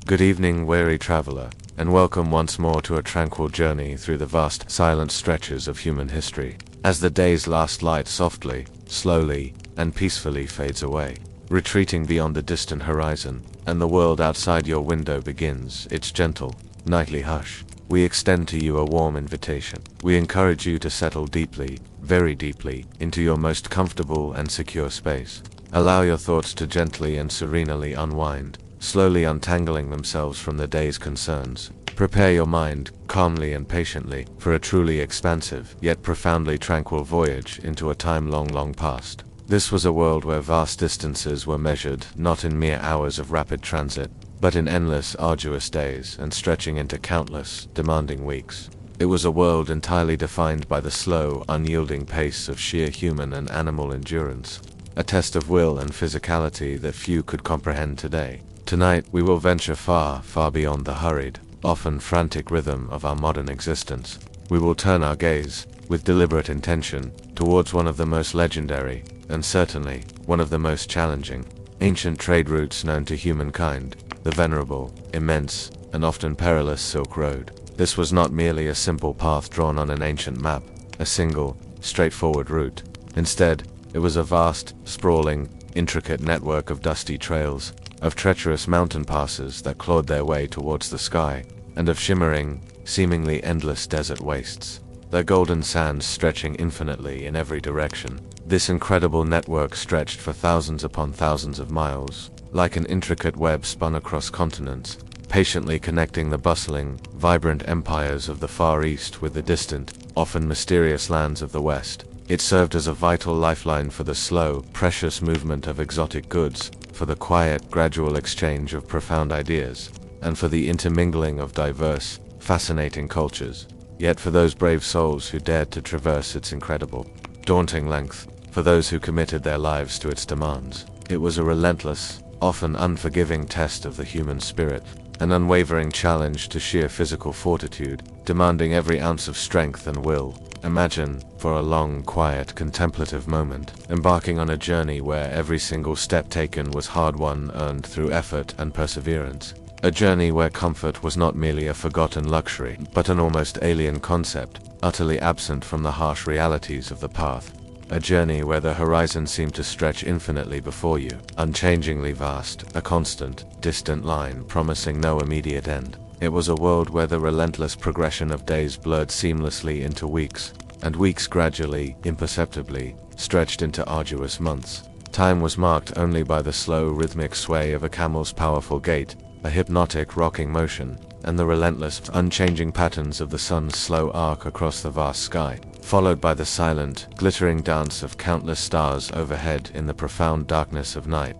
Good evening, weary traveler, and welcome once more to a tranquil journey through the vast, silent stretches of human history. As the day's last light softly, slowly, and peacefully fades away, retreating beyond the distant horizon, and the world outside your window begins its gentle, nightly hush, we extend to you a warm invitation. We encourage you to settle deeply, very deeply, into your most comfortable and secure space. Allow your thoughts to gently and serenely unwind, slowly untangling themselves from the day's concerns. Prepare your mind, calmly and patiently, for a truly expansive, yet profoundly tranquil voyage into a time long, long past. This was a world where vast distances were measured not in mere hours of rapid transit, but in endless, arduous days and stretching into countless, demanding weeks. It was a world entirely defined by the slow, unyielding pace of sheer human and animal endurance, a test of will and physicality that few could comprehend today. Tonight, we will venture far, far beyond the hurried, often frantic rhythm of our modern existence. We will turn our gaze, with deliberate intention, towards one of the most legendary, and certainly, one of the most challenging, ancient trade routes known to humankind, the venerable, immense, and often perilous Silk Road. This was not merely a simple path drawn on an ancient map, a single, straightforward route. Instead, it was a vast, sprawling, intricate network of dusty trails, of treacherous mountain passes that clawed their way towards the sky, and of shimmering, seemingly endless desert wastes, their golden sands stretching infinitely in every direction. This incredible network stretched for thousands upon thousands of miles, like an intricate web spun across continents, patiently connecting the bustling, vibrant empires of the Far East with the distant, often mysterious lands of the West. It served as a vital lifeline for the slow, precious movement of exotic goods, for the quiet, gradual exchange of profound ideas, and for the intermingling of diverse, fascinating cultures. Yet for those brave souls who dared to traverse its incredible, daunting length, for those who committed their lives to its demands, it was a relentless, often unforgiving test of the human spirit, an unwavering challenge to sheer physical fortitude, demanding every ounce of strength and will. Imagine, for a long, quiet, contemplative moment, embarking on a journey where every single step taken was hard-won, earned through effort and perseverance. A journey where comfort was not merely a forgotten luxury, but an almost alien concept, utterly absent from the harsh realities of the path. A journey where the horizon seemed to stretch infinitely before you, unchangingly vast, a constant, distant line promising no immediate end. It was a world where the relentless progression of days blurred seamlessly into weeks, and weeks gradually, imperceptibly, stretched into arduous months. Time was marked only by the slow, rhythmic sway of a camel's powerful gait, a hypnotic rocking motion, and the relentless, unchanging patterns of the sun's slow arc across the vast sky, followed by the silent, glittering dance of countless stars overhead in the profound darkness of night.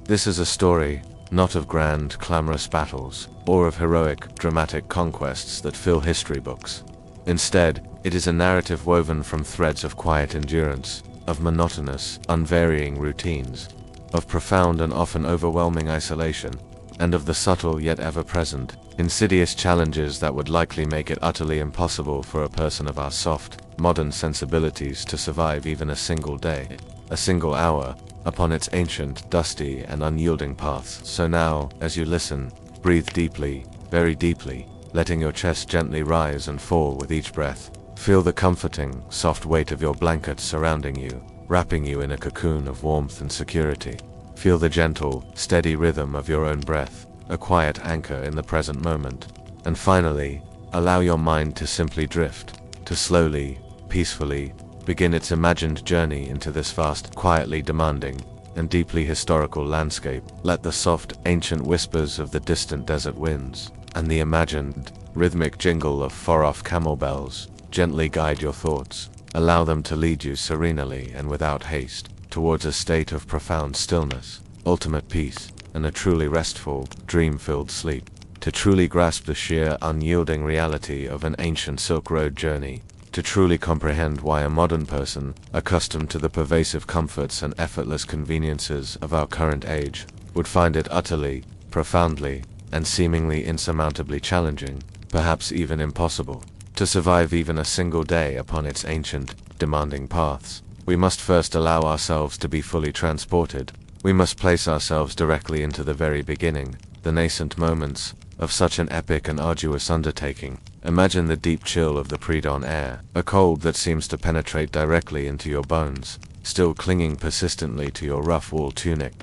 This is a story, not of grand, clamorous battles, or of heroic, dramatic conquests that fill history books. Instead, it is a narrative woven from threads of quiet endurance, of monotonous, unvarying routines, of profound and often overwhelming isolation, and of the subtle yet ever-present, insidious challenges that would likely make it utterly impossible for a person of our soft, modern sensibilities to survive even a single day, a single hour, upon its ancient, dusty, and unyielding paths. So now, as you listen, breathe deeply, very deeply, letting your chest gently rise and fall with each breath. Feel the comforting, soft weight of your blankets surrounding you, wrapping you in a cocoon of warmth and security. Feel the gentle, steady rhythm of your own breath, a quiet anchor in the present moment. And finally, allow your mind to simply drift, to slowly, peacefully, begin its imagined journey into this vast, quietly demanding, and deeply historical landscape. Let the soft, ancient whispers of the distant desert winds, and the imagined, rhythmic jingle of far-off camel bells, gently guide your thoughts. Allow them to lead you serenely and without haste, towards a state of profound stillness, ultimate peace, and a truly restful, dream-filled sleep. To truly grasp the sheer, unyielding reality of an ancient Silk Road journey, to truly comprehend why a modern person, accustomed to the pervasive comforts and effortless conveniences of our current age, would find it utterly, profoundly, and seemingly insurmountably challenging, perhaps even impossible, to survive even a single day upon its ancient, demanding paths. We must first allow ourselves to be fully transported. We must place ourselves directly into the very beginning, the nascent moments of such an epic and arduous undertaking. Imagine the deep chill of the pre-dawn air, a cold that seems to penetrate directly into your bones, still clinging persistently to your rough wool tunic.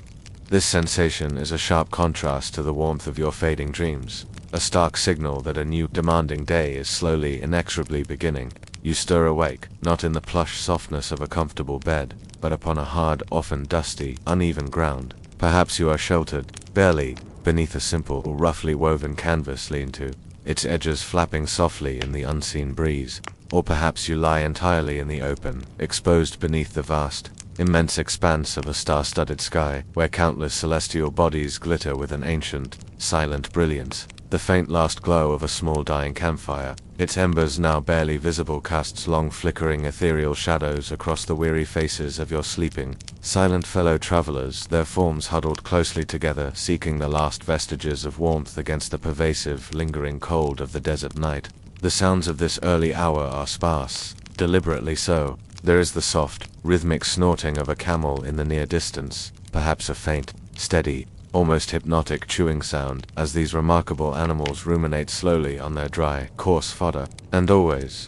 This sensation is a sharp contrast to the warmth of your fading dreams, a stark signal that a new, demanding day is slowly, inexorably beginning. You stir awake, not in the plush softness of a comfortable bed, but upon a hard, often dusty, uneven ground. Perhaps you are sheltered, barely, beneath a simple, roughly woven canvas lean-to, its edges flapping softly in the unseen breeze. Or perhaps you lie entirely in the open, exposed beneath the vast, immense expanse of a star-studded sky, where countless celestial bodies glitter with an ancient, silent brilliance. The faint last glow of a small dying campfire, its embers now barely visible, casts long flickering ethereal shadows across the weary faces of your sleeping, silent fellow travelers, their forms huddled closely together, seeking the last vestiges of warmth against the pervasive, lingering cold of the desert night. The sounds of this early hour are sparse, deliberately so. There is the soft, rhythmic snorting of a camel in the near distance, perhaps a faint, steady, almost hypnotic chewing sound, as these remarkable animals ruminate slowly on their dry, coarse fodder. And always,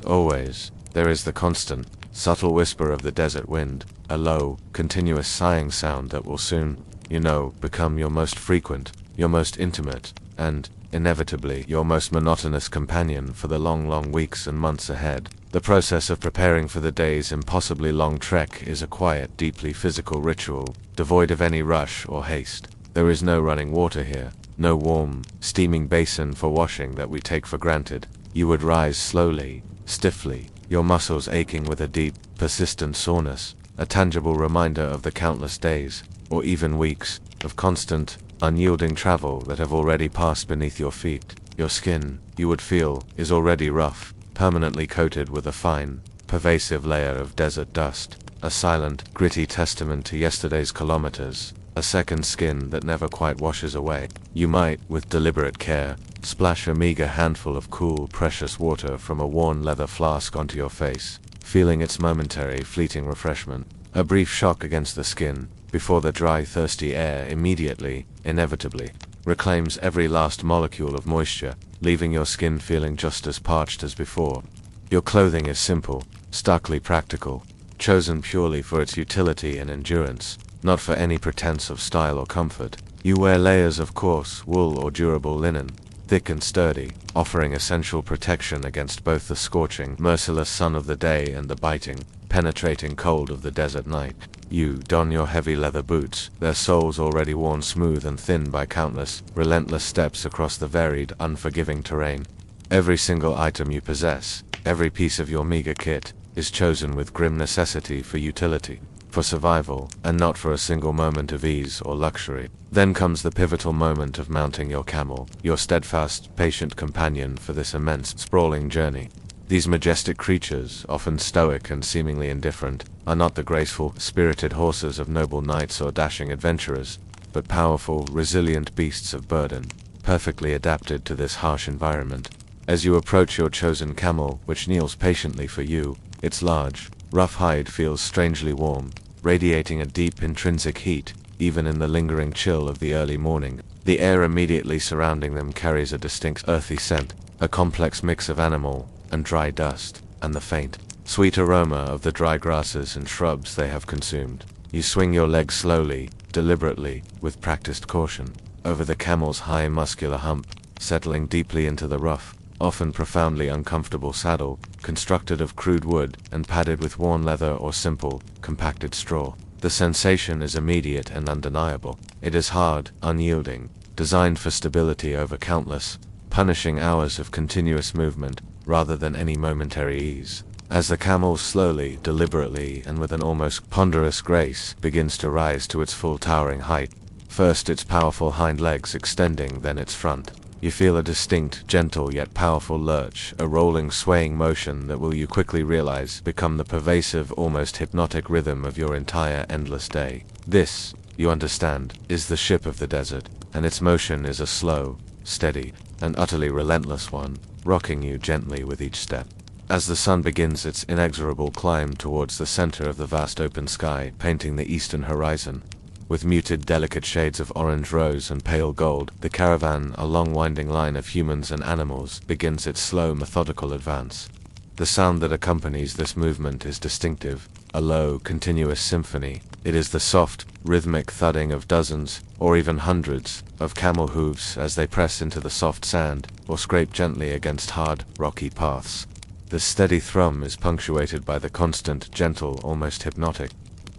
there is the constant, subtle whisper of the desert wind, a low, continuous sighing sound that will soon, become your most frequent, your most intimate, and, inevitably, your most monotonous companion for the long weeks and months ahead. The process of preparing for the day's impossibly long trek is a quiet, deeply physical ritual, devoid of any rush or haste. There is no running water here, no warm, steaming basin for washing that we take for granted. You would rise slowly, stiffly, your muscles aching with a deep, persistent soreness, a tangible reminder of the countless days, or even weeks, of constant, unyielding travel that have already passed beneath your feet. Your skin, you would feel, is already rough, permanently coated with a fine, pervasive layer of desert dust, a silent, gritty testament to yesterday's kilometers. A second skin that never quite washes away. You might, with deliberate care, splash a meager handful of cool, precious water from a worn leather flask onto your face, feeling its momentary, fleeting refreshment. A brief shock against the skin, before the dry, thirsty air immediately, inevitably, reclaims every last molecule of moisture, leaving your skin feeling just as parched as before. Your clothing is simple, starkly practical, chosen purely for its utility and endurance, not for any pretense of style or comfort. You wear layers of coarse, wool or durable linen, thick and sturdy, offering essential protection against both the scorching, merciless sun of the day and the biting, penetrating cold of the desert night. You don your heavy leather boots, their soles already worn smooth and thin by countless, relentless steps across the varied, unforgiving terrain. Every single item you possess, every piece of your meager kit, is chosen with grim necessity for utility, for survival, and not for a single moment of ease or luxury. Then comes the pivotal moment of mounting your camel, your steadfast, patient companion for this immense, sprawling journey. These majestic creatures, often stoic and seemingly indifferent, are not the graceful, spirited horses of noble knights or dashing adventurers, but powerful, resilient beasts of burden, perfectly adapted to this harsh environment. As you approach your chosen camel, which kneels patiently for you, its large, rough hide feels strangely warm, radiating a deep intrinsic heat, even in the lingering chill of the early morning. The air immediately surrounding them carries a distinct earthy scent, a complex mix of animal and dry dust, and the faint, sweet aroma of the dry grasses and shrubs they have consumed. You swing your legs slowly, deliberately, with practiced caution, over the camel's high muscular hump, settling deeply into the rough, often profoundly uncomfortable saddle, constructed of crude wood and padded with worn leather or simple, compacted straw. The sensation is immediate and undeniable. It is hard, unyielding, designed for stability over countless, punishing hours of continuous movement, rather than any momentary ease. As the camel slowly, deliberately, and with an almost ponderous grace, begins to rise to its full towering height, first its powerful hind legs extending, then its front, you feel a distinct, gentle yet powerful lurch, a rolling, swaying motion that will, you quickly realize, become the pervasive, almost hypnotic rhythm of your entire endless day. This, you understand, is the ship of the desert, and its motion is a slow, steady, and utterly relentless one, rocking you gently with each step. As the sun begins its inexorable climb towards the center of the vast open sky, painting the eastern horizon, with muted delicate shades of orange rose and pale gold. The caravan, a long winding line of humans and animals, begins its slow methodical advance. The sound that accompanies this movement is distinctive, a low, continuous symphony. It is the soft, rhythmic thudding of dozens, or even hundreds, of camel hooves as they press into the soft sand, or scrape gently against hard, rocky paths. The steady thrum is punctuated by the constant, gentle, almost hypnotic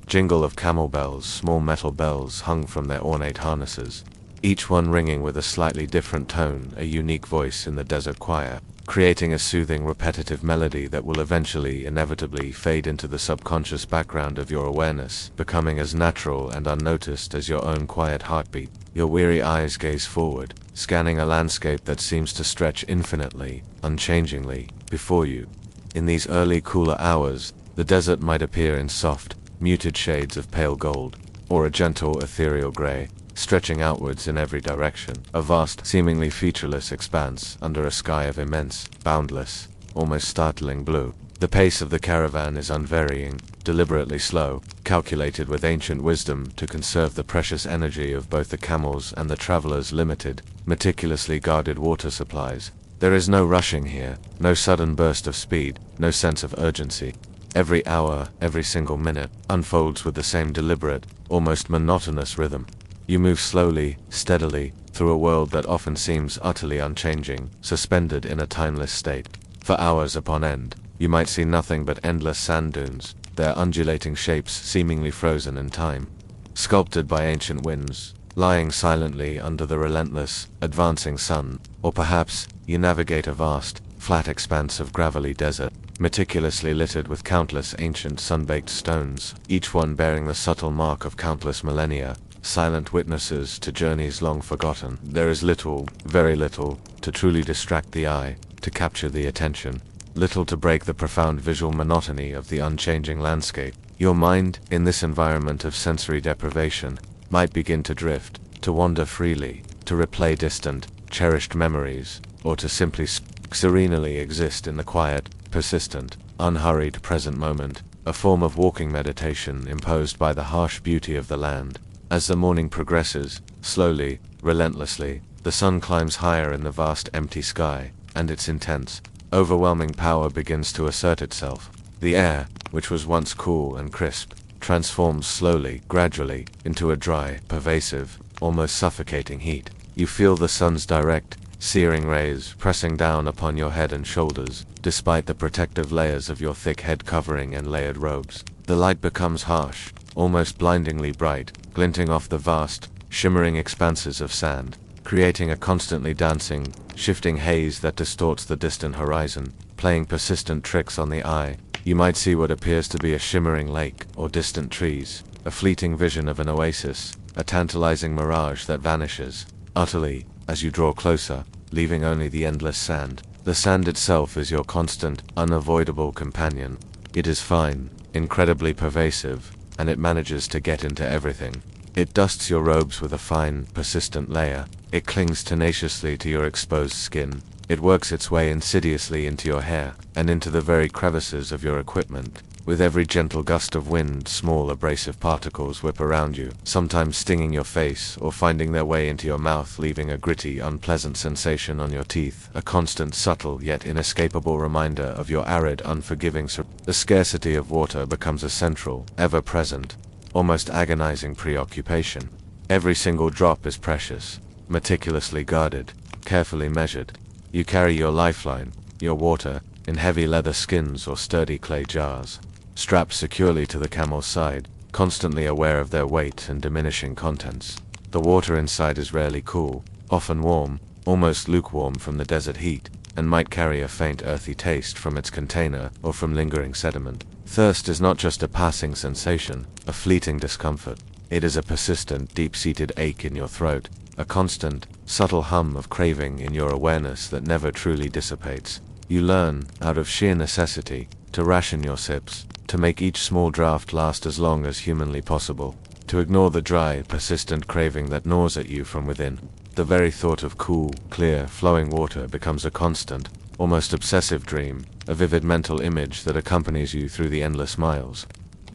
jingle of camel bells, small metal bells hung from their ornate harnesses, each one ringing with a slightly different tone, a unique voice in the desert choir, creating a soothing, repetitive melody that will eventually, inevitably, fade into the subconscious background of your awareness, becoming as natural and unnoticed as your own quiet heartbeat. Your weary eyes gaze forward, scanning a landscape that seems to stretch infinitely, unchangingly, before you. In these early, cooler hours, the desert might appear in soft, muted shades of pale gold, or a gentle, ethereal gray, stretching outwards in every direction, a vast, seemingly featureless expanse under a sky of immense, boundless, almost startling blue. The pace of the caravan is unvarying, deliberately slow, calculated with ancient wisdom to conserve the precious energy of both the camels and the travelers' limited, meticulously guarded water supplies. There is no rushing here, no sudden burst of speed, no sense of urgency. Every hour, every single minute, unfolds with the same deliberate, almost monotonous rhythm. You move slowly, steadily, through a world that often seems utterly unchanging, suspended in a timeless state. For hours upon end, you might see nothing but endless sand dunes, their undulating shapes seemingly frozen in time, sculpted by ancient winds, lying silently under the relentless, advancing sun. Or perhaps, you navigate a vast, flat expanse of gravelly desert, meticulously littered with countless ancient sun-baked stones, each one bearing the subtle mark of countless millennia, silent witnesses to journeys long forgotten. There is little, very little, to truly distract the eye, to capture the attention, little to break the profound visual monotony of the unchanging landscape. Your mind, in this environment of sensory deprivation, might begin to drift, to wander freely, to replay distant, cherished memories, or to simply serenely exist in the quiet, persistent, unhurried present moment, a form of walking meditation imposed by the harsh beauty of the land. As the morning progresses, slowly, relentlessly, the sun climbs higher in the vast empty sky, and its intense, overwhelming power begins to assert itself. The air, which was once cool and crisp, transforms slowly, gradually, into a dry, pervasive, almost suffocating heat. You feel the sun's direct, searing rays pressing down upon your head and shoulders, despite the protective layers of your thick head covering and layered robes. The light becomes harsh, almost blindingly bright, glinting off the vast, shimmering expanses of sand, creating a constantly dancing, shifting haze that distorts the distant horizon, playing persistent tricks on the eye. You might see what appears to be a shimmering lake, or distant trees, a fleeting vision of an oasis, a tantalizing mirage that vanishes, utterly, as you draw closer, leaving only the endless sand. The sand itself is your constant, unavoidable companion. It is fine, incredibly pervasive, and it manages to get into everything. It dusts your robes with a fine, persistent layer. It clings tenaciously to your exposed skin. It works its way insidiously into your hair, and into the very crevices of your equipment. With every gentle gust of wind, small abrasive particles whip around you, sometimes stinging your face, or finding their way into your mouth, leaving a gritty, unpleasant sensation on your teeth, a constant, subtle, yet inescapable reminder of your arid, unforgiving The scarcity of water becomes a central, ever-present, almost agonizing preoccupation. Every single drop is precious, meticulously guarded, carefully measured. You carry your lifeline, your water, in heavy leather skins or sturdy clay jars, strapped securely to the camel's side, constantly aware of their weight and diminishing contents. The water inside is rarely cool, often warm, almost lukewarm from the desert heat, and might carry a faint earthy taste from its container or from lingering sediment. Thirst is not just a passing sensation, a fleeting discomfort. It is a persistent, deep-seated ache in your throat, a constant, subtle hum of craving in your awareness that never truly dissipates. You learn, out of sheer necessity, to ration your sips, to make each small draught last as long as humanly possible, to ignore the dry, persistent craving that gnaws at you from within. The very thought of cool, clear, flowing water becomes a constant, almost obsessive dream, a vivid mental image that accompanies you through the endless miles.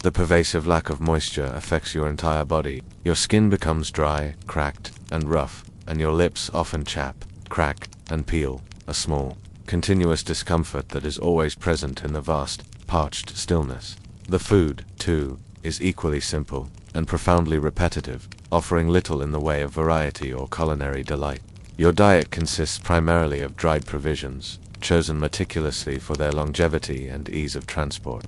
The pervasive lack of moisture affects your entire body. Your skin becomes dry, cracked, and rough, and your lips often chap, crack, and peel, a small, continuous discomfort that is always present in the vast, parched stillness. The food, too, is equally simple and profoundly repetitive, offering little in the way of variety or culinary delight. Your diet consists primarily of dried provisions, chosen meticulously for their longevity and ease of transport.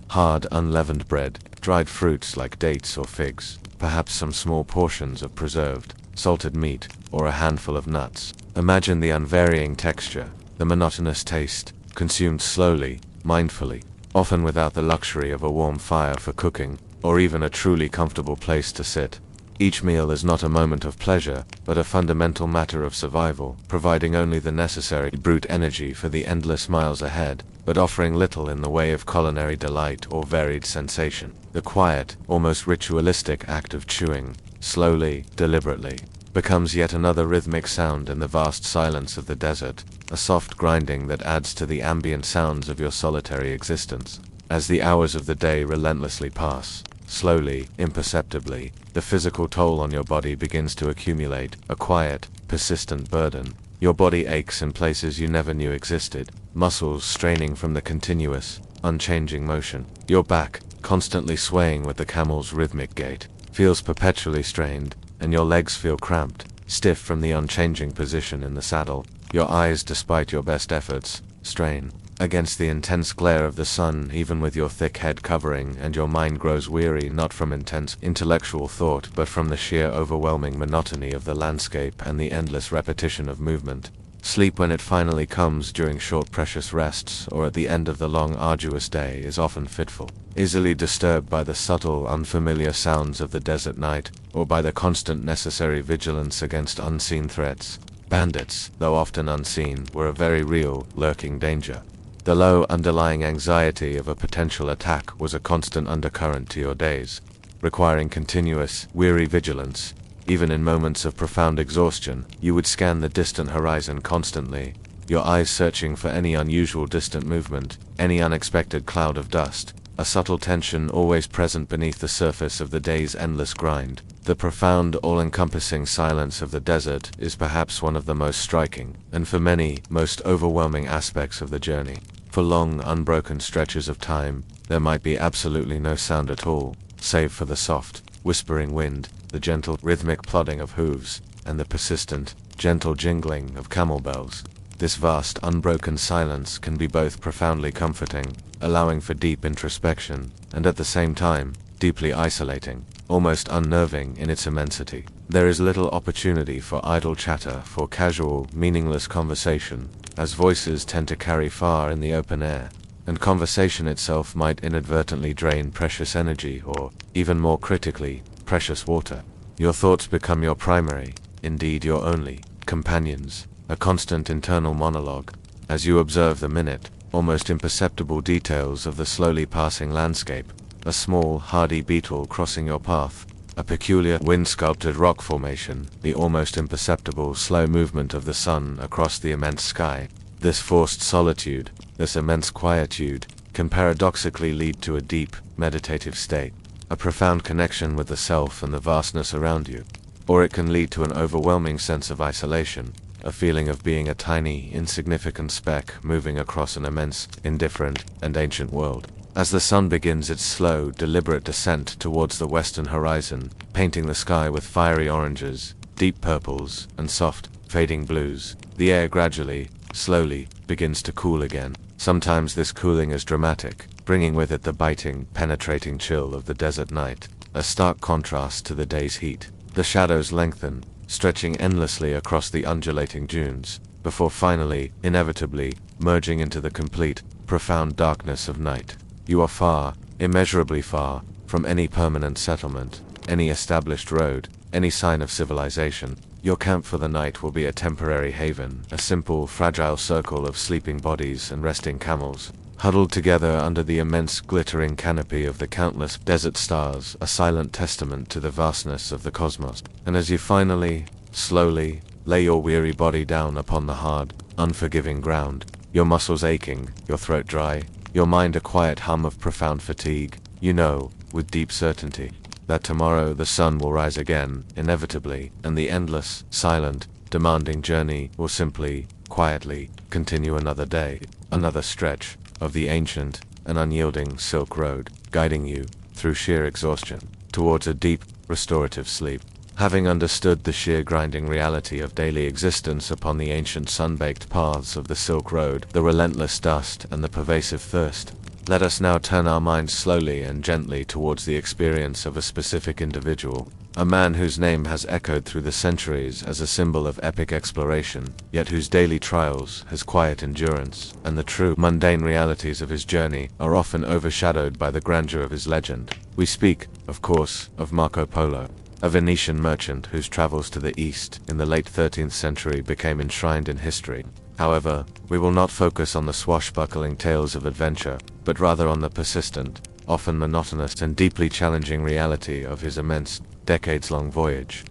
Hard, unleavened bread, dried fruits like dates or figs, perhaps some small portions of preserved, salted meat, or a handful of nuts. Imagine the unvarying texture, the monotonous taste, consumed slowly, mindfully, often without the luxury of a warm fire for cooking, or even a truly comfortable place to sit. Each meal is not a moment of pleasure, but a fundamental matter of survival, providing only the necessary brute energy for the endless miles ahead, but offering little in the way of culinary delight or varied sensation. The quiet, almost ritualistic act of chewing, slowly, deliberately, becomes yet another rhythmic sound in the vast silence of the desert, a soft grinding that adds to the ambient sounds of your solitary existence. As the hours of the day relentlessly pass, slowly, imperceptibly, the physical toll on your body begins to accumulate, a quiet, persistent burden. Your body aches in places you never knew existed, muscles straining from the continuous, unchanging motion. Your back, constantly swaying with the camel's rhythmic gait, feels perpetually strained, and your legs feel cramped, stiff from the unchanging position in the saddle. Your eyes, despite your best efforts, strain against the intense glare of the sun, even with your thick head covering, and your mind grows weary not from intense intellectual thought but from the sheer overwhelming monotony of the landscape and the endless repetition of movement. Sleep, when it finally comes during short precious rests or at the end of the long arduous day, is often fitful, easily disturbed by the subtle unfamiliar sounds of the desert night, or by the constant necessary vigilance against unseen threats. Bandits, though often unseen, were a very real, lurking danger. The low underlying anxiety of a potential attack was a constant undercurrent to your days, requiring continuous, weary vigilance. Even in moments of profound exhaustion, you would scan the distant horizon constantly, your eyes searching for any unusual distant movement, any unexpected cloud of dust, a subtle tension always present beneath the surface of the day's endless grind. The profound, all-encompassing silence of the desert is perhaps one of the most striking, and for many, most overwhelming aspects of the journey. For long, unbroken stretches of time, there might be absolutely no sound at all, save for the soft, whispering wind, the gentle, rhythmic plodding of hooves, and the persistent, gentle jingling of camel bells. This vast, unbroken silence can be both profoundly comforting, allowing for deep introspection, and at the same time, deeply isolating, almost unnerving in its immensity. There is little opportunity for idle chatter, for casual, meaningless conversation, as voices tend to carry far in the open air, and conversation itself might inadvertently drain precious energy or, even more critically, precious water. Your thoughts become your primary, indeed your only, companions, a constant internal monologue, as you observe the minute, almost imperceptible details of the slowly passing landscape, a small, hardy beetle crossing your path, a peculiar wind-sculpted rock formation, the almost imperceptible slow movement of the sun across the immense sky. This forced solitude, this immense quietude, can paradoxically lead to a deep, meditative state, a profound connection with the self and the vastness around you. Or it can lead to an overwhelming sense of isolation, a feeling of being a tiny, insignificant speck moving across an immense, indifferent, and ancient world. As the sun begins its slow, deliberate descent towards the western horizon, painting the sky with fiery oranges, deep purples, and soft, fading blues, the air gradually, slowly, begins to cool again. Sometimes this cooling is dramatic, bringing with it the biting, penetrating chill of the desert night, a stark contrast to the day's heat. The shadows lengthen, stretching endlessly across the undulating dunes, before finally, inevitably, merging into the complete, profound darkness of night. You are far, immeasurably far, from any permanent settlement, any established road, any sign of civilization. Your camp for the night will be a temporary haven, a simple, fragile circle of sleeping bodies and resting camels, huddled together under the immense glittering canopy of the countless desert stars, a silent testament to the vastness of the cosmos. And as you finally, slowly, lay your weary body down upon the hard, unforgiving ground, your muscles aching, your throat dry, your mind a quiet hum of profound fatigue, you know, with deep certainty that tomorrow the sun will rise again, inevitably, and the endless, silent, demanding journey will simply, quietly, continue another day, another stretch of the ancient and unyielding Silk Road, guiding you, through sheer exhaustion, towards a deep, restorative sleep. Having understood the sheer grinding reality of daily existence upon the ancient sun-baked paths of the Silk Road, the relentless dust and the pervasive thirst, let us now turn our minds slowly and gently towards the experience of a specific individual, a man whose name has echoed through the centuries as a symbol of epic exploration, yet whose daily trials, his quiet endurance, and the true, mundane realities of his journey are often overshadowed by the grandeur of his legend. We speak, of course, of Marco Polo, a Venetian merchant whose travels to the east in the late 13th century became enshrined in history. However, we will not focus on the swashbuckling tales of adventure, but rather on the persistent, often monotonous and deeply challenging reality of his immense, decades-long voyage.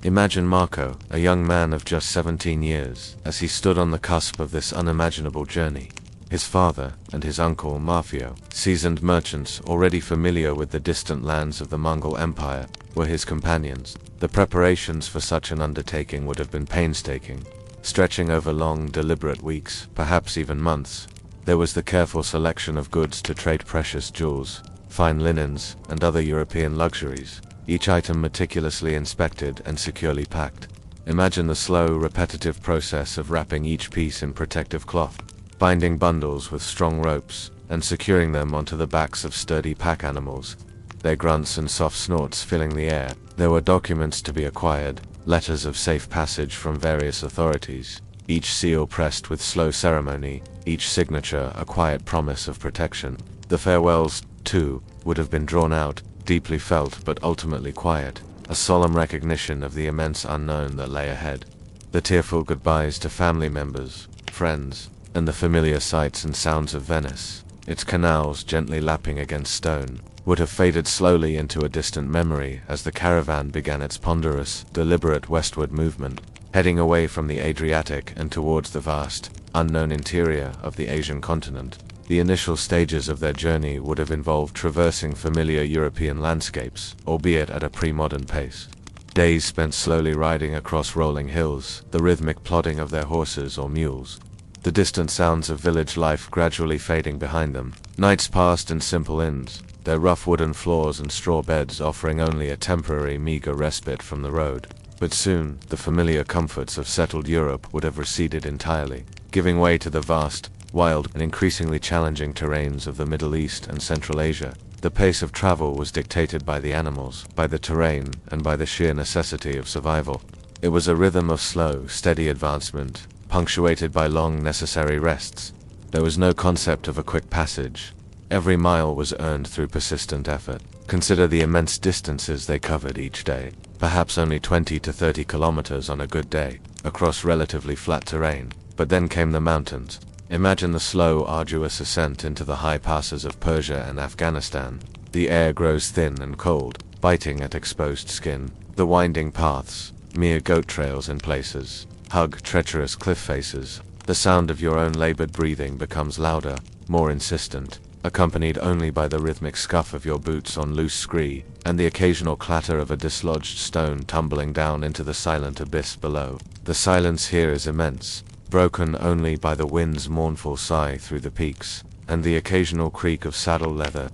Imagine Marco, a young man of just 17 years, as he stood on the cusp of this unimaginable journey. His father and his uncle Mafio, seasoned merchants already familiar with the distant lands of the Mongol Empire, were his companions. The preparations for such an undertaking would have been painstaking, stretching over long, deliberate weeks, perhaps even months. There was the careful selection of goods to trade precious jewels, fine linens, and other European luxuries, each item meticulously inspected and securely packed. Imagine the slow, repetitive process of wrapping each piece in protective cloth, binding bundles with strong ropes, and securing them onto the backs of sturdy pack animals, their grunts and soft snorts filling the air. There were documents to be acquired, letters of safe passage from various authorities, each seal pressed with slow ceremony, each signature a quiet promise of protection. The farewells, too, would have been drawn out, deeply felt but ultimately quiet, a solemn recognition of the immense unknown that lay ahead. The tearful goodbyes to family members, friends, and the familiar sights and sounds of Venice, its canals gently lapping against stone, would have faded slowly into a distant memory as the caravan began its ponderous, deliberate westward movement, heading away from the Adriatic and towards the vast, unknown interior of the Asian continent. The initial stages of their journey would have involved traversing familiar European landscapes, albeit at a pre-modern pace. Days spent slowly riding across rolling hills, the rhythmic plodding of their horses or mules, the distant sounds of village life gradually fading behind them. Nights passed in simple inns, their rough wooden floors and straw beds offering only a temporary meager respite from the road. But soon, the familiar comforts of settled Europe would have receded entirely, giving way to the vast, wild, and increasingly challenging terrains of the Middle East and Central Asia. The pace of travel was dictated by the animals, by the terrain, and by the sheer necessity of survival. It was a rhythm of slow, steady advancement, punctuated by long, necessary rests. There was no concept of a quick passage. Every mile was earned through persistent effort. Consider the immense distances they covered each day, perhaps only 20 to 30 kilometers on a good day, across relatively flat terrain. But then came the mountains. Imagine the slow, arduous ascent into the high passes of Persia and Afghanistan. The air grows thin and cold, biting at exposed skin. The winding paths, mere goat trails in places, hug treacherous cliff faces. The sound of your own labored breathing becomes louder, more insistent, accompanied only by the rhythmic scuff of your boots on loose scree, and the occasional clatter of a dislodged stone tumbling down into the silent abyss below. The silence here is immense, broken only by the wind's mournful sigh through the peaks, and the occasional creak of saddle leather.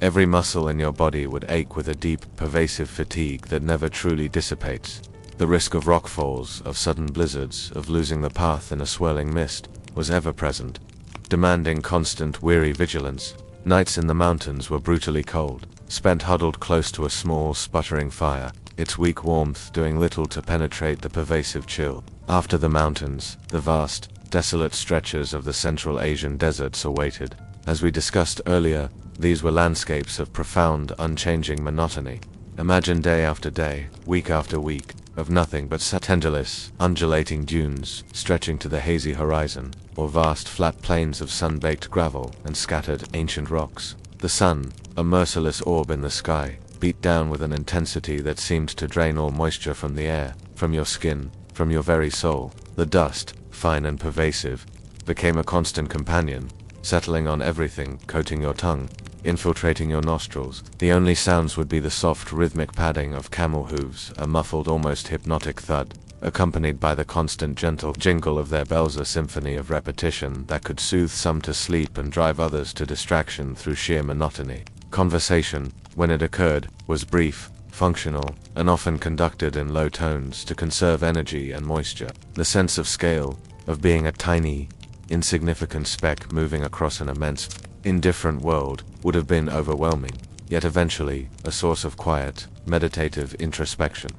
Every muscle in your body would ache with a deep, pervasive fatigue that never truly dissipates. The risk of rockfalls, of sudden blizzards, of losing the path in a swirling mist, was ever present, demanding constant, weary vigilance. Nights in the mountains were brutally cold, spent huddled close to a small, sputtering fire, its weak warmth doing little to penetrate the pervasive chill. After the mountains, the vast, desolate stretches of the Central Asian deserts awaited. As we discussed earlier, these were landscapes of profound, unchanging monotony. Imagine day after day, week after week, of nothing but tenderless, undulating dunes stretching to the hazy horizon, or vast flat plains of sun-baked gravel and scattered ancient rocks. The sun, a merciless orb in the sky, beat down with an intensity that seemed to drain all moisture from the air, from your skin, from your very soul. The dust, fine and pervasive, became a constant companion, settling on everything, coating your tongue, infiltrating your nostrils. The only sounds would be the soft rhythmic padding of camel hooves, a muffled, almost hypnotic thud, accompanied by the constant gentle jingle of their bells, a symphony of repetition that could soothe some to sleep and drive others to distraction through sheer monotony. Conversation, when it occurred, was brief, functional, and often conducted in low tones to conserve energy and moisture. The sense of scale, of being a tiny, insignificant speck moving across an immense, indifferent world, would have been overwhelming, yet eventually a source of quiet, meditative introspection.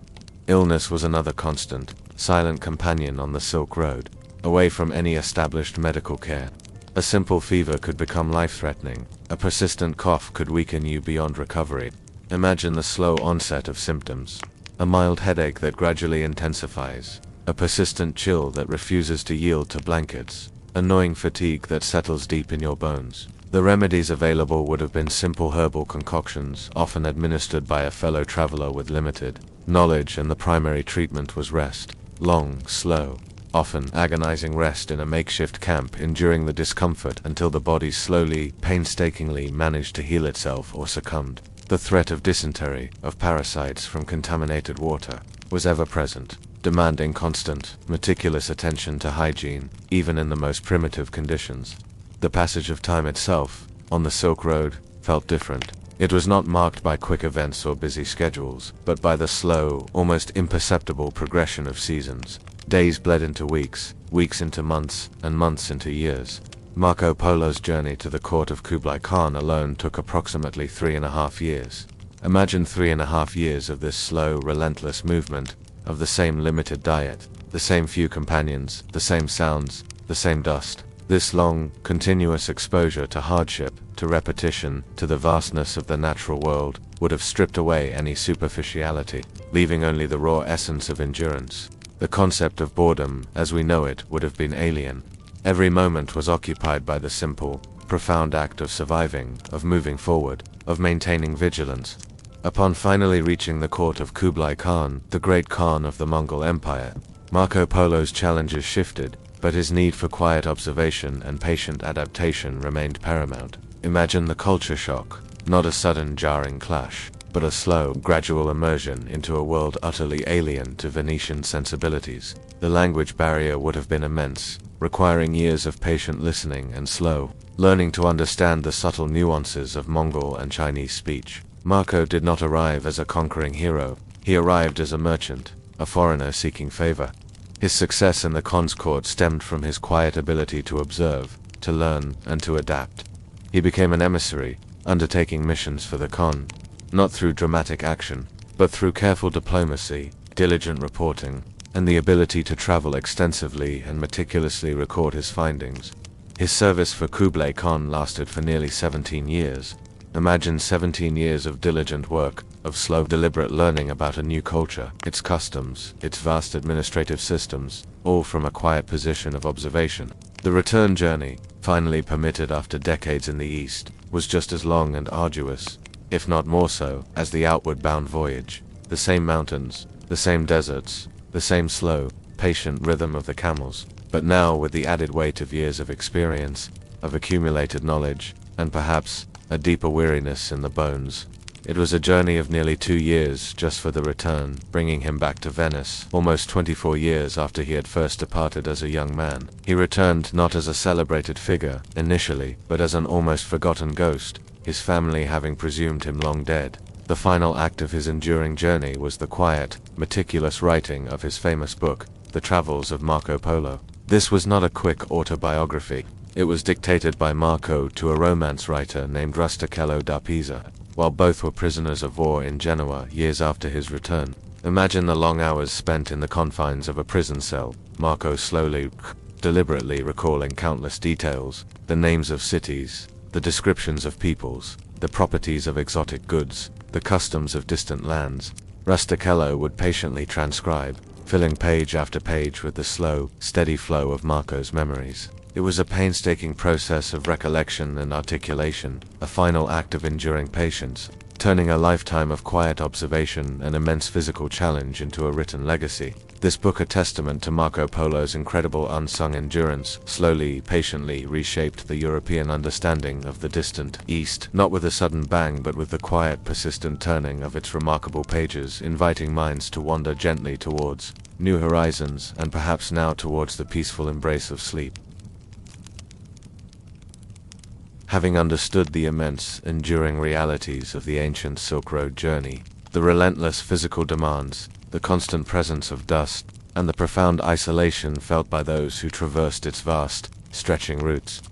Illness was another constant, silent companion on the Silk Road, away from any established medical care. A simple fever could become life-threatening. A persistent cough could weaken you beyond recovery. Imagine the slow onset of symptoms. A mild headache that gradually intensifies. A persistent chill that refuses to yield to blankets. Annoying fatigue that settles deep in your bones. The remedies available would have been simple herbal concoctions, often administered by a fellow traveler with limited knowledge, and the primary treatment was rest. Long, slow, often agonizing rest in a makeshift camp, enduring the discomfort until the body slowly, painstakingly managed to heal itself or succumbed. The threat of dysentery, of parasites from contaminated water, was ever present, demanding constant, meticulous attention to hygiene, even in the most primitive conditions. The passage of time itself, on the Silk Road, felt different. It was not marked by quick events or busy schedules, but by the slow, almost imperceptible progression of seasons. Days bled into weeks, weeks into months, and months into years. Marco Polo's journey to the court of Kublai Khan alone took approximately 3.5 years. Imagine 3.5 years of this slow, relentless movement, of the same limited diet, the same few companions, the same sounds, the same dust. This long, continuous exposure to hardship, to repetition, to the vastness of the natural world, would have stripped away any superficiality, leaving only the raw essence of endurance. The concept of boredom, as we know it, would have been alien. Every moment was occupied by the simple, profound act of surviving, of moving forward, of maintaining vigilance. Upon finally reaching the court of Kublai Khan, the great Khan of the Mongol Empire, Marco Polo's challenges shifted, but his need for quiet observation and patient adaptation remained paramount. Imagine the culture shock, not a sudden jarring clash, but a slow, gradual immersion into a world utterly alien to Venetian sensibilities. The language barrier would have been immense, requiring years of patient listening and slow learning to understand the subtle nuances of Mongol and Chinese speech. Marco did not arrive as a conquering hero. He arrived as a merchant, a foreigner seeking favor. His success in the Khan's court stemmed from his quiet ability to observe, to learn, and to adapt. He became an emissary, undertaking missions for the Khan, not through dramatic action, but through careful diplomacy, diligent reporting, and the ability to travel extensively and meticulously record his findings. His service for Kublai Khan lasted for nearly 17 years. Imagine 17 years of diligent work, of slow, deliberate learning about a new culture, its customs, its vast administrative systems, all from a quiet position of observation. The return journey, finally permitted after decades in the East, was just as long and arduous, if not more so, as the outward-bound voyage. The same mountains, the same deserts, the same slow, patient rhythm of the camels, but now with the added weight of years of experience, of accumulated knowledge, and perhaps a deeper weariness in the bones. It was a journey of nearly 2 years just for the return, bringing him back to Venice, almost 24 years after he had first departed as a young man. He returned not as a celebrated figure, initially, but as an almost forgotten ghost, his family having presumed him long dead. The final act of his enduring journey was the quiet, meticulous writing of his famous book, The Travels of Marco Polo. This was not a quick autobiography. It was dictated by Marco to a romance writer named Rustichello da Pisa, while both were prisoners of war in Genoa years after his return. Imagine the long hours spent in the confines of a prison cell, Marco slowly, deliberately recalling countless details, the names of cities, the descriptions of peoples, the properties of exotic goods, the customs of distant lands. Rustichello would patiently transcribe, filling page after page with the slow, steady flow of Marco's memories. It was a painstaking process of recollection and articulation, a final act of enduring patience. turning a lifetime of quiet observation and immense physical challenge into a written legacy. This book, a testament to Marco Polo's incredible unsung endurance, slowly, patiently reshaped the European understanding of the distant East, not with a sudden bang but with the quiet, persistent turning of its remarkable pages, inviting minds to wander gently towards new horizons, and perhaps now towards the peaceful embrace of sleep. Having understood the immense, enduring realities of the ancient Silk Road journey, the relentless physical demands, the constant presence of dust, and the profound isolation felt by those who traversed its vast, stretching routes,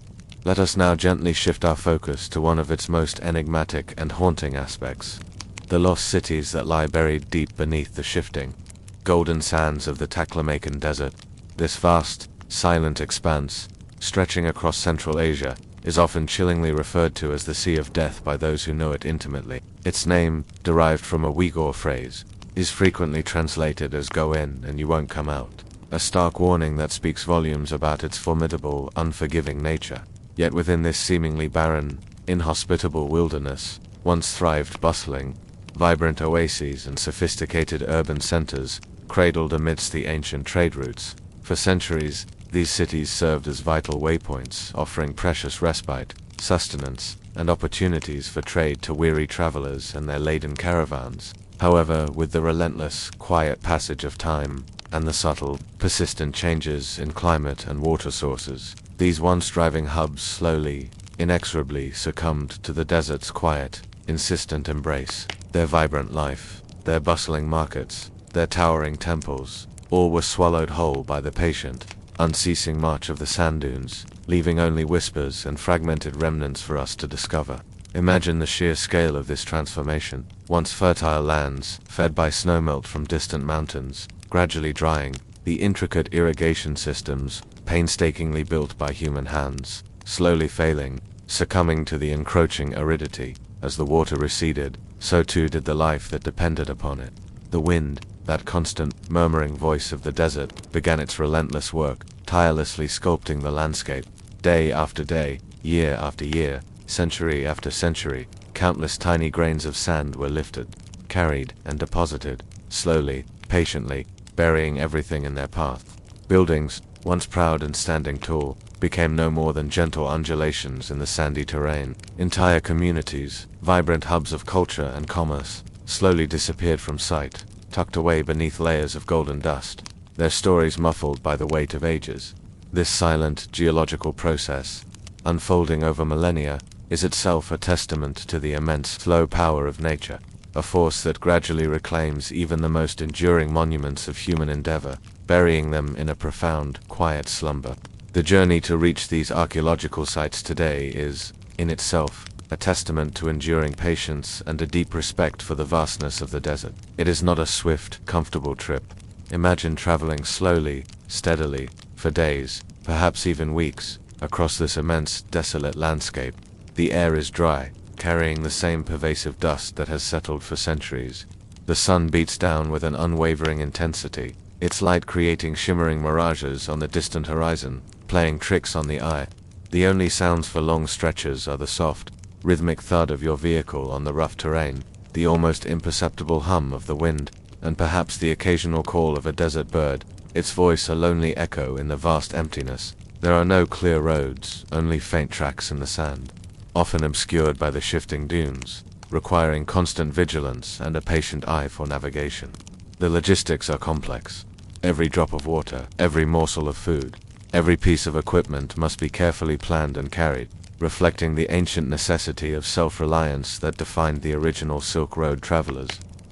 let us now gently shift our focus to one of its most enigmatic and haunting aspects: the lost cities that lie buried deep beneath the shifting, golden sands of the Taklamakan Desert. This vast, silent expanse, stretching across Central Asia, is often chillingly referred to as the Sea of Death by those who know it intimately. Its name, derived from a Uyghur phrase, is frequently translated as "go in and you won't come out," a stark warning that speaks volumes about its formidable, unforgiving nature. Yet within this seemingly barren, inhospitable wilderness, once thrived bustling, vibrant oases and sophisticated urban centers, cradled amidst the ancient trade routes. For centuries, these cities served as vital waypoints, offering precious respite, sustenance, and opportunities for trade to weary travelers and their laden caravans. However, with the relentless, quiet passage of time, and the subtle, persistent changes in climate and water sources, these once thriving hubs slowly, inexorably succumbed to the desert's quiet, insistent embrace. Their vibrant life, their bustling markets, their towering temples, all were swallowed whole by the patient, unceasing march of the sand dunes, leaving only whispers and fragmented remnants for us to discover. Imagine the sheer scale of this transformation. Once fertile lands, fed by snowmelt from distant mountains, gradually drying, the intricate irrigation systems, painstakingly built by human hands, slowly failing, succumbing to the encroaching aridity. As the water receded, so too did the life that depended upon it. The wind, that constant, murmuring voice of the desert, began its relentless work, tirelessly sculpting the landscape. Day after day, year after year, century after century, countless tiny grains of sand were lifted, carried, and deposited, slowly, patiently, burying everything in their path. Buildings, once proud and standing tall, became no more than gentle undulations in the sandy terrain. Entire communities, vibrant hubs of culture and commerce, slowly disappeared from sight, tucked away beneath layers of golden dust, their stories muffled by the weight of ages. This silent, geological process, unfolding over millennia, is itself a testament to the immense, slow power of nature, a force that gradually reclaims even the most enduring monuments of human endeavor, burying them in a profound, quiet slumber. The journey to reach these archaeological sites today is, in itself, a testament to enduring patience and a deep respect for the vastness of the desert. It is not a swift, comfortable trip. Imagine traveling slowly, steadily, for days, perhaps even weeks, across this immense, desolate landscape. The air is dry, carrying the same pervasive dust that has settled for centuries. The sun beats down with an unwavering intensity, its light creating shimmering mirages on the distant horizon, playing tricks on the eye. The only sounds for long stretches are the soft, rhythmic thud of your vehicle on the rough terrain, the almost imperceptible hum of the wind, and perhaps the occasional call of a desert bird, its voice a lonely echo in the vast emptiness. There are no clear roads, only faint tracks in the sand, often obscured by the shifting dunes, requiring constant vigilance and a patient eye for navigation. The logistics are complex. Every drop of water, every morsel of food, every piece of equipment must be carefully planned and carried, reflecting the ancient necessity of self-reliance that defined the original Silk Road travelers.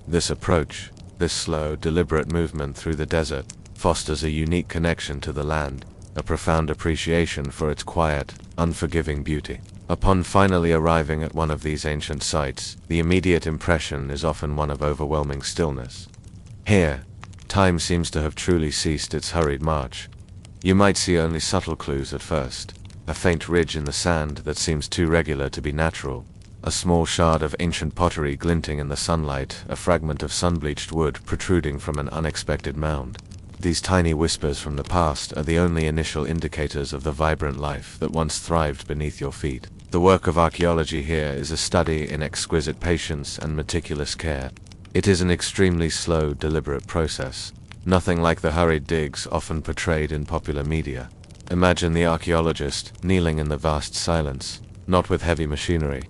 This approach, this slow, deliberate movement through the desert, fosters a unique connection to the land, a profound appreciation for its quiet, unforgiving beauty. Upon finally arriving at one of these ancient sites, the immediate impression is often one of overwhelming stillness. Here, time seems to have truly ceased its hurried march. You might see only subtle clues at first: a faint ridge in the sand that seems too regular to be natural, a small shard of ancient pottery glinting in the sunlight, a fragment of sun-bleached wood protruding from an unexpected mound. These tiny whispers from the past are the only initial indicators of the vibrant life that once thrived beneath your feet. The work of archaeology here is a study in exquisite patience and meticulous care. It is an extremely slow, deliberate process, nothing like the hurried digs often portrayed in popular media. Imagine the archaeologist kneeling in the vast silence, not with heavy machinery,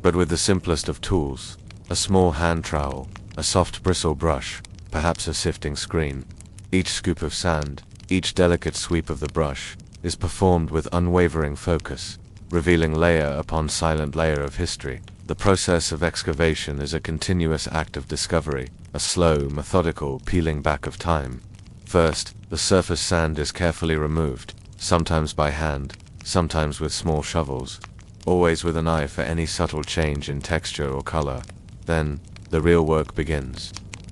but with the simplest of tools, a small hand trowel, a soft bristle brush, perhaps a sifting screen. Each scoop of sand, each delicate sweep of the brush, is performed with unwavering focus, revealing layer upon silent layer of history. The process of excavation is a continuous act of discovery, a slow, methodical peeling back of time. First, the surface sand is carefully removed, sometimes by hand, sometimes with small shovels, always with an eye for any subtle change in texture or color. Then, the real work begins.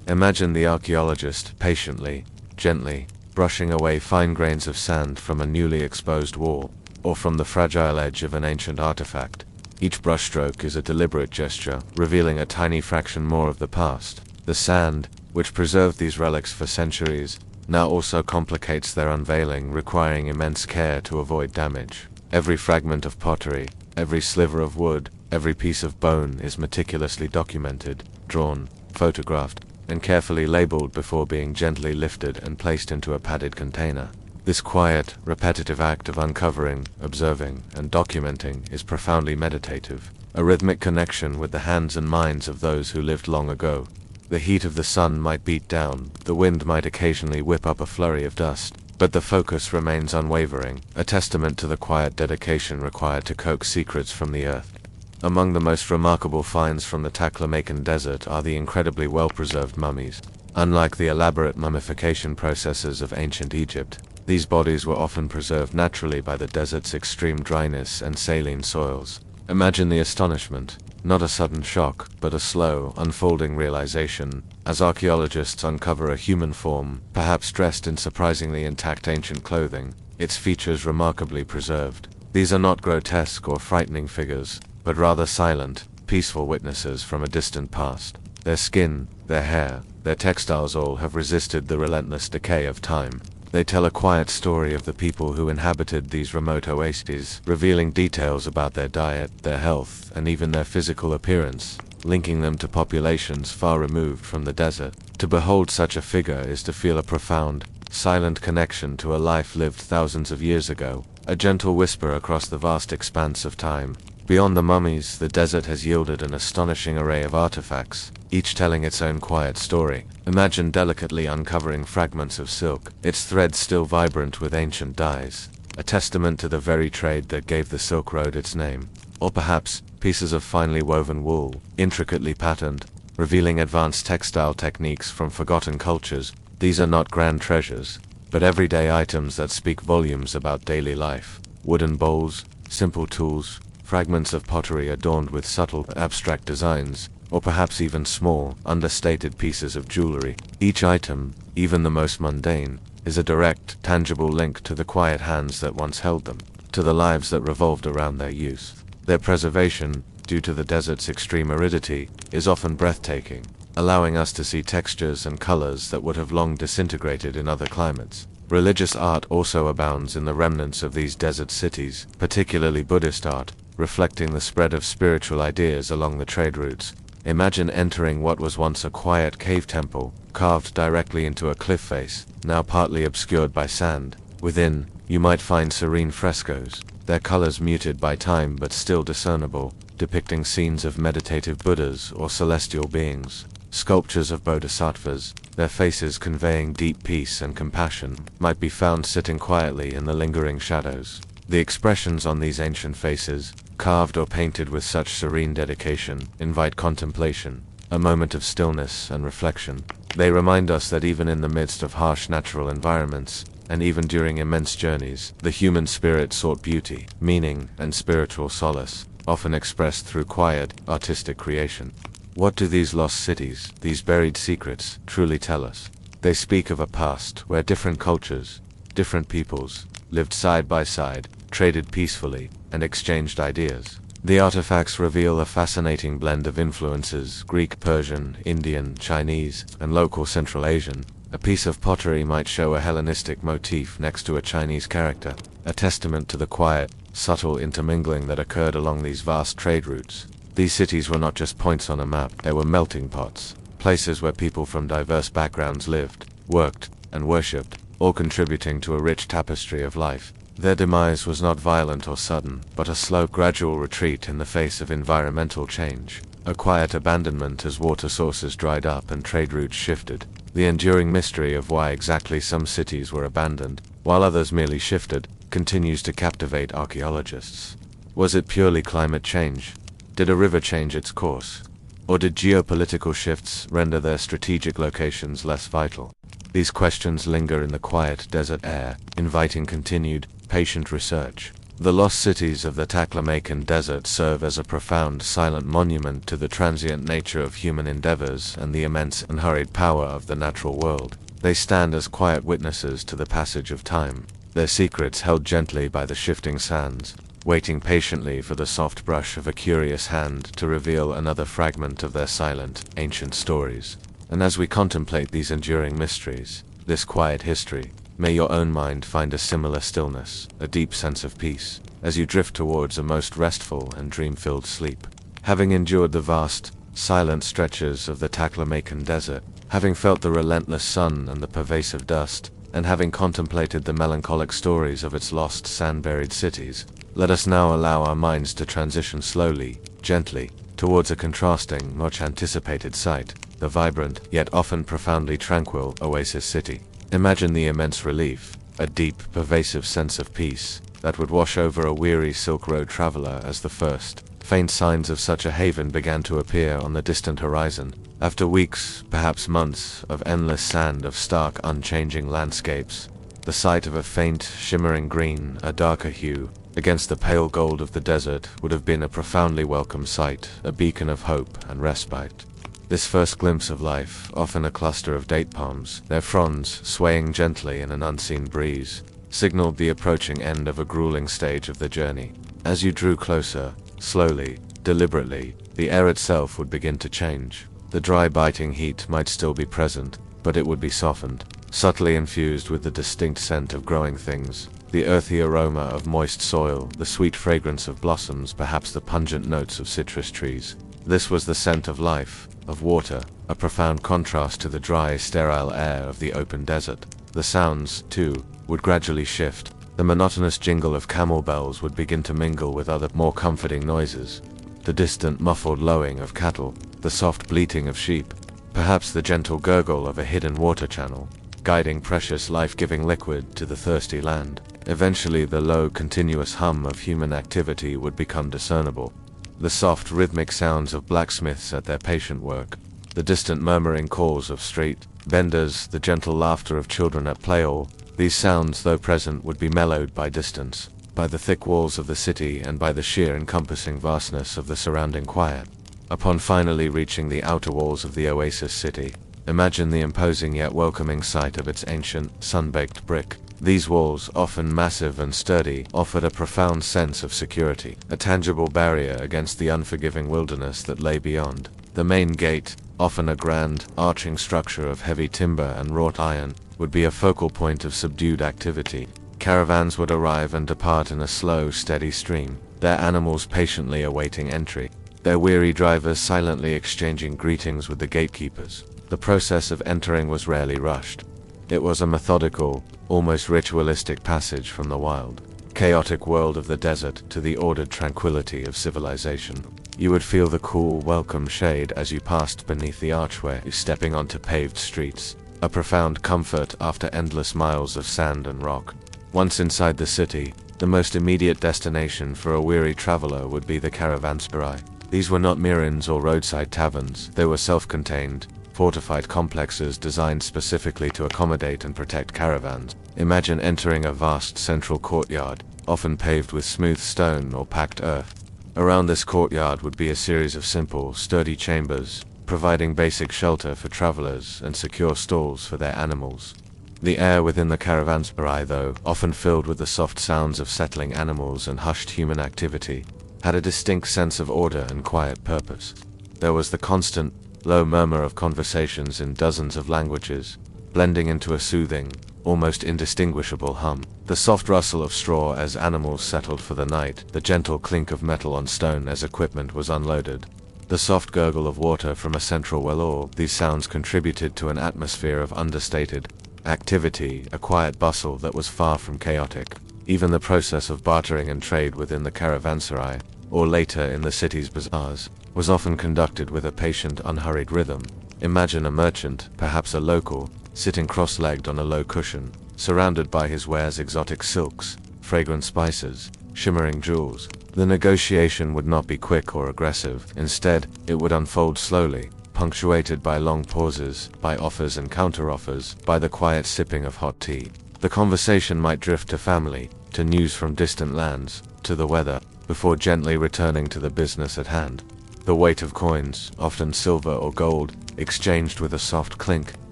Imagine the archaeologist patiently, gently, brushing away fine grains of sand from a newly exposed wall, or from the fragile edge of an ancient artifact. Each brushstroke is a deliberate gesture, revealing a tiny fraction more of the past. The sand, which preserved these relics for centuries, now also complicates their unveiling, requiring immense care to avoid damage. Every fragment of pottery, every sliver of wood, every piece of bone is meticulously documented, drawn, photographed, and carefully labeled before being gently lifted and placed into a padded container. This quiet, repetitive act of uncovering, observing, and documenting is profoundly meditative, a rhythmic connection with the hands and minds of those who lived long ago. The heat of the sun might beat down, the wind might occasionally whip up a flurry of dust, but the focus remains unwavering, a testament to the quiet dedication required to coax secrets from the earth. Among the most remarkable finds from the Taklamakan Desert are the incredibly well-preserved mummies. Unlike the elaborate mummification processes of ancient Egypt, these bodies were often preserved naturally by the desert's extreme dryness and saline soils. Imagine the astonishment, not a sudden shock, but a slow, unfolding realization, as archaeologists uncover a human form, perhaps dressed in surprisingly intact ancient clothing, its features remarkably preserved. These are not grotesque or frightening figures, but rather silent, peaceful witnesses from a distant past. Their skin, their hair, their textiles all have resisted the relentless decay of time. They tell a quiet story of the people who inhabited these remote oases, revealing details about their diet, their health, and even their physical appearance, linking them to populations far removed from the desert. To behold such a figure is to feel a profound, silent connection to a life lived thousands of years ago, a gentle whisper across the vast expanse of time. Beyond the mummies, the desert has yielded an astonishing array of artifacts, each telling its own quiet story. Imagine delicately uncovering fragments of silk, its threads still vibrant with ancient dyes, a testament to the very trade that gave the Silk Road its name. Or perhaps, pieces of finely woven wool, intricately patterned, revealing advanced textile techniques from forgotten cultures. These are not grand treasures, but everyday items that speak volumes about daily life. Wooden bowls, simple tools, fragments of pottery adorned with subtle, abstract designs, or perhaps even small, understated pieces of jewelry. Each item, even the most mundane, is a direct, tangible link to the quiet hands that once held them, to the lives that revolved around their use. Their preservation, due to the desert's extreme aridity, is often breathtaking, allowing us to see textures and colors that would have long disintegrated in other climates. Religious art also abounds in the remnants of these desert cities, particularly Buddhist art, reflecting the spread of spiritual ideas along the trade routes. Imagine entering what was once a quiet cave temple, carved directly into a cliff face, now partly obscured by sand. Within, you might find serene frescoes, their colors muted by time but still discernible, depicting scenes of meditative Buddhas or celestial beings. Sculptures of bodhisattvas, their faces conveying deep peace and compassion, might be found sitting quietly in the lingering shadows. The expressions on these ancient faces, carved or painted with such serene dedication, invite contemplation, a moment of stillness and reflection. They remind us that even in the midst of harsh natural environments, and even during immense journeys, the human spirit sought beauty, meaning, and spiritual solace, often expressed through quiet, artistic creation. What do these lost cities, these buried secrets, truly tell us? They speak of a past where different cultures, different peoples, lived side by side, traded peacefully, and exchanged ideas. The artifacts reveal a fascinating blend of influences: Greek, Persian, Indian, Chinese, and local Central Asian. A piece of pottery might show a Hellenistic motif next to a Chinese character, a testament to the quiet, subtle intermingling that occurred along these vast trade routes. These cities were not just points on a map, they were melting pots, places where people from diverse backgrounds lived, worked, and worshipped, all contributing to a rich tapestry of life. Their demise was not violent or sudden, but a slow, gradual retreat in the face of environmental change. A quiet abandonment as water sources dried up and trade routes shifted. The enduring mystery of why exactly some cities were abandoned, while others merely shifted, continues to captivate archaeologists. Was it purely climate change? Did a river change its course? Or did geopolitical shifts render their strategic locations less vital? These questions linger in the quiet desert air, inviting continued, patient research. The lost cities of the Taklamakan Desert serve as a profound, silent monument to the transient nature of human endeavors and the immense and hurried power of the natural world. They stand as quiet witnesses to the passage of time, their secrets held gently by the shifting sands, waiting patiently for the soft brush of a curious hand to reveal another fragment of their silent, ancient stories. And as we contemplate these enduring mysteries, this quiet history, may your own mind find a similar stillness, a deep sense of peace, as you drift towards a most restful and dream-filled sleep. Having endured the vast, silent stretches of the Taklamakan Desert, having felt the relentless sun and the pervasive dust, and having contemplated the melancholic stories of its lost, sand-buried cities, let us now allow our minds to transition slowly, gently, towards a contrasting, much-anticipated sight, the vibrant, yet often profoundly tranquil, Oasis City. Imagine the immense relief, a deep, pervasive sense of peace, that would wash over a weary Silk Road traveler as the first, faint signs of such a haven began to appear on the distant horizon. After weeks, perhaps months, of endless sand of stark, unchanging landscapes, the sight of a faint, shimmering green, a darker hue, against the pale gold of the desert would have been a profoundly welcome sight, a beacon of hope and respite. This first glimpse of life, often a cluster of date palms, their fronds swaying gently in an unseen breeze, signaled the approaching end of a grueling stage of the journey. As you drew closer, slowly, deliberately, the air itself would begin to change. The dry, biting heat might still be present, but it would be softened, subtly infused with the distinct scent of growing things, the earthy aroma of moist soil, the sweet fragrance of blossoms, perhaps the pungent notes of citrus trees. This was the scent of life, of water, a profound contrast to the dry, sterile air of the open desert. The sounds, too, would gradually shift. The monotonous jingle of camel bells would begin to mingle with other, more comforting noises. The distant, muffled lowing of cattle, the soft bleating of sheep, perhaps the gentle gurgle of a hidden water channel, guiding precious, life-giving liquid to the thirsty land. Eventually, the low, continuous hum of human activity would become discernible. The soft, rhythmic sounds of blacksmiths at their patient work, the distant murmuring calls of street vendors, the gentle laughter of children at play. All these sounds, though present, would be mellowed by distance, by the thick walls of the city and by the sheer encompassing vastness of the surrounding quiet. Upon finally reaching the outer walls of the Oasis City, imagine the imposing yet welcoming sight of its ancient, sun-baked brick. These walls, often massive and sturdy, offered a profound sense of security, a tangible barrier against the unforgiving wilderness that lay beyond. The main gate, often a grand, arching structure of heavy timber and wrought iron, would be a focal point of subdued activity. Caravans would arrive and depart in a slow, steady stream, their animals patiently awaiting entry, their weary drivers silently exchanging greetings with the gatekeepers. The process of entering was rarely rushed. It was a methodical, almost ritualistic passage from the wild, chaotic world of the desert to the ordered tranquility of civilization. You would feel the cool, welcome shade as you passed beneath the archway, stepping onto paved streets, a profound comfort after endless miles of sand and rock. Once inside the city, the most immediate destination for a weary traveler would be the caravanserai. These were not mere inns or roadside taverns, they were self-contained, fortified complexes designed specifically to accommodate and protect caravans. Imagine entering a vast central courtyard, often paved with smooth stone or packed earth. Around this courtyard would be a series of simple, sturdy chambers, providing basic shelter for travelers and secure stalls for their animals. The air within the caravanserai, though often filled with the soft sounds of settling animals and hushed human activity, had a distinct sense of order and quiet purpose. There was the constant, low murmur of conversations in dozens of languages, blending into a soothing, almost indistinguishable hum. The soft rustle of straw as animals settled for the night, the gentle clink of metal on stone as equipment was unloaded, the soft gurgle of water from a central well, all these sounds contributed to an atmosphere of understated activity, a quiet bustle that was far from chaotic. Even the process of bartering and trade within the caravanserai, or later in the city's bazaars, was often conducted with a patient, unhurried rhythm. Imagine a merchant, perhaps a local, sitting cross-legged on a low cushion, surrounded by his wares: exotic silks, fragrant spices, shimmering jewels. The negotiation would not be quick or aggressive. Instead, it would unfold slowly, punctuated by long pauses, by offers and counter-offers, by the quiet sipping of hot tea. The conversation might drift to family, to news from distant lands, to the weather, before gently returning to the business at hand. The weight of coins, often silver or gold, exchanged with a soft clink,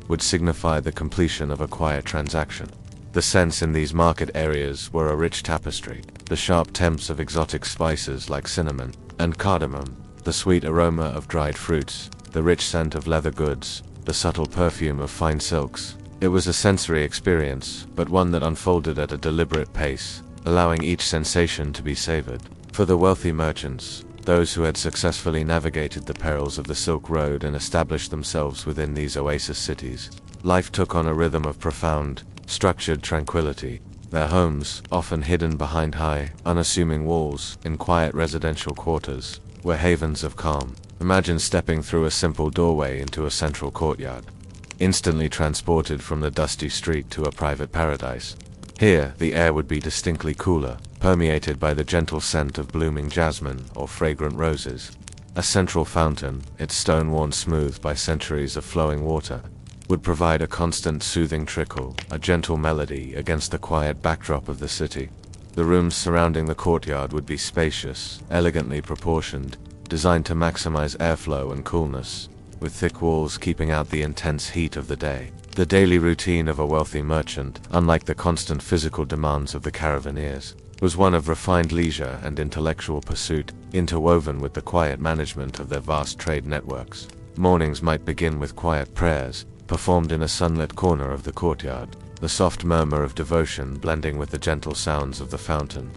would signify the completion of a quiet transaction. The scents in these market areas were a rich tapestry. The sharp tempts of exotic spices like cinnamon and cardamom, the sweet aroma of dried fruits, the rich scent of leather goods, the subtle perfume of fine silks. It was a sensory experience, but one that unfolded at a deliberate pace, allowing each sensation to be savored. For the wealthy merchants, those who had successfully navigated the perils of the Silk Road and established themselves within these oasis cities, life took on a rhythm of profound, structured tranquility. Their homes, often hidden behind high, unassuming walls, in quiet residential quarters, were havens of calm. Imagine stepping through a simple doorway into a central courtyard, instantly transported from the dusty street to a private paradise. Here, the air would be distinctly cooler, permeated by the gentle scent of blooming jasmine or fragrant roses. A central fountain, its stone worn smooth by centuries of flowing water, would provide a constant soothing trickle, a gentle melody against the quiet backdrop of the city. The rooms surrounding the courtyard would be spacious, elegantly proportioned, designed to maximize airflow and coolness, with thick walls keeping out the intense heat of the day. The daily routine of a wealthy merchant, unlike the constant physical demands of the caravaneers, was one of refined leisure and intellectual pursuit, interwoven with the quiet management of their vast trade networks. Mornings might begin with quiet prayers, performed in a sunlit corner of the courtyard, the soft murmur of devotion blending with the gentle sounds of the fountain.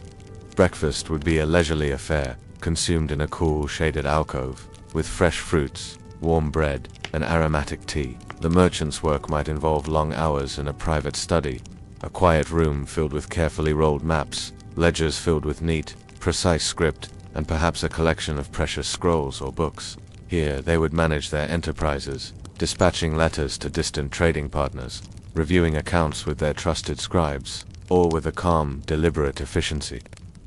Breakfast would be a leisurely affair, consumed in a cool, shaded alcove, with fresh fruits, warm bread, and aromatic tea. The merchant's work might involve long hours in a private study, a quiet room filled with carefully rolled maps, ledgers filled with neat, precise script, and perhaps a collection of precious scrolls or books. Here they would manage their enterprises, dispatching letters to distant trading partners, reviewing accounts with their trusted scribes, all with a calm, deliberate efficiency.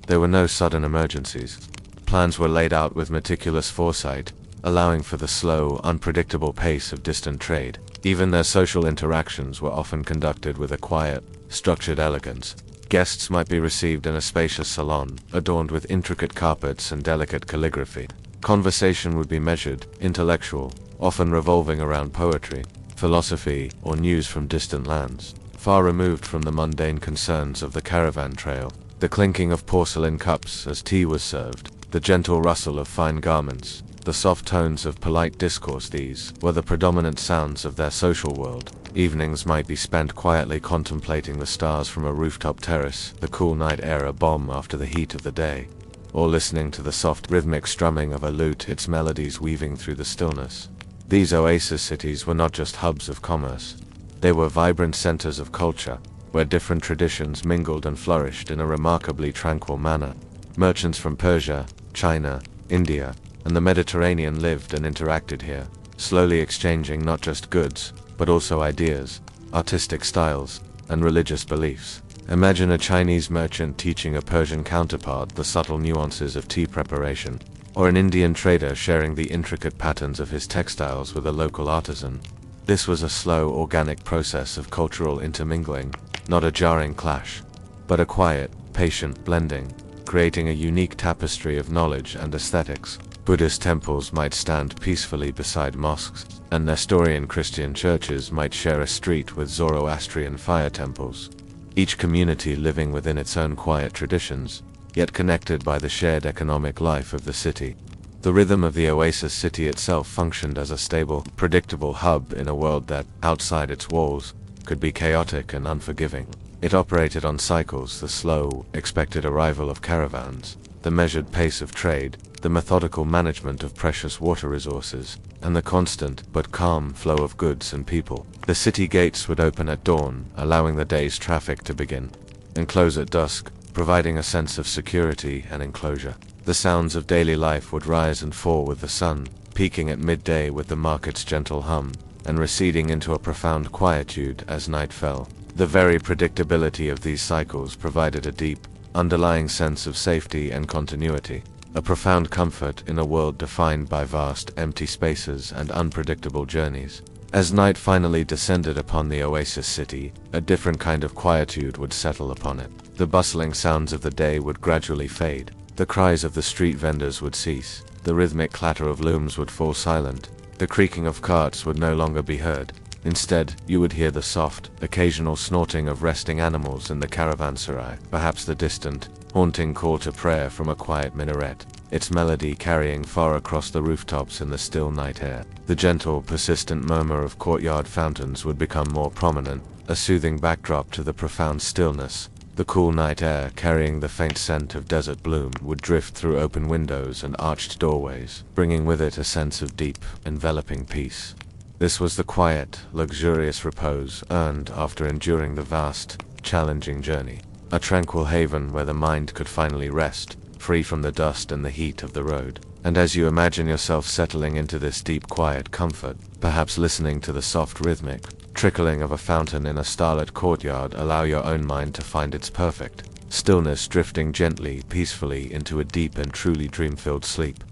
There were no sudden emergencies. Plans were laid out with meticulous foresight, allowing for the slow, unpredictable pace of distant trade. Even their social interactions were often conducted with a quiet, structured elegance. Guests might be received in a spacious salon, adorned with intricate carpets and delicate calligraphy. Conversation would be measured, intellectual, often revolving around poetry, philosophy, or news from distant lands, far removed from the mundane concerns of the caravan trail. The clinking of porcelain cups as tea was served, the gentle rustle of fine garments, the soft tones of polite discourse, these were the predominant sounds of their social world. Evenings might be spent quietly contemplating the stars from a rooftop terrace, the cool night air a balm after the heat of the day, or listening to the soft rhythmic strumming of a lute, its melodies weaving through the stillness. These oasis cities were not just hubs of commerce. They were vibrant centers of culture, where different traditions mingled and flourished in a remarkably tranquil manner. Merchants from Persia, China, India, and the Mediterranean lived and interacted here, slowly exchanging not just goods, but also ideas, artistic styles, and religious beliefs. Imagine a Chinese merchant teaching a Persian counterpart the subtle nuances of tea preparation, or an Indian trader sharing the intricate patterns of his textiles with a local artisan. This was a slow, organic process of cultural intermingling, not a jarring clash, but a quiet, patient blending, creating a unique tapestry of knowledge and aesthetics. Buddhist temples might stand peacefully beside mosques, and Nestorian Christian churches might share a street with Zoroastrian fire temples, each community living within its own quiet traditions, yet connected by the shared economic life of the city. The rhythm of the oasis city itself functioned as a stable, predictable hub in a world that, outside its walls, could be chaotic and unforgiving. It operated on cycles: the slow, expected arrival of caravans, the measured pace of trade, the methodical management of precious water resources, and the constant but calm flow of goods and people. The city gates would open at dawn, allowing the day's traffic to begin, and close at dusk, providing a sense of security and enclosure. The sounds of daily life would rise and fall with the sun, peaking at midday with the market's gentle hum, and receding into a profound quietude as night fell. The very predictability of these cycles provided a deep, underlying sense of safety and continuity, a profound comfort in a world defined by vast, empty spaces and unpredictable journeys. As night finally descended upon the oasis city, a different kind of quietude would settle upon it. The bustling sounds of the day would gradually fade. The cries of the street vendors would cease. The rhythmic clatter of looms would fall silent. The creaking of carts would no longer be heard. Instead, you would hear the soft, occasional snorting of resting animals in the caravanserai, perhaps the distant, haunting call to prayer from a quiet minaret, its melody carrying far across the rooftops in the still night air. The gentle, persistent murmur of courtyard fountains would become more prominent, a soothing backdrop to the profound stillness. The cool night air, carrying the faint scent of desert bloom, would drift through open windows and arched doorways, bringing with it a sense of deep, enveloping peace. This was the quiet, luxurious repose earned after enduring the vast, challenging journey. A tranquil haven where the mind could finally rest, free from the dust and the heat of the road. And as you imagine yourself settling into this deep, quiet comfort, perhaps listening to the soft rhythmic trickling of a fountain in a starlit courtyard, allow your own mind to find its perfect stillness, drifting gently, peacefully into a deep and truly dream-filled sleep.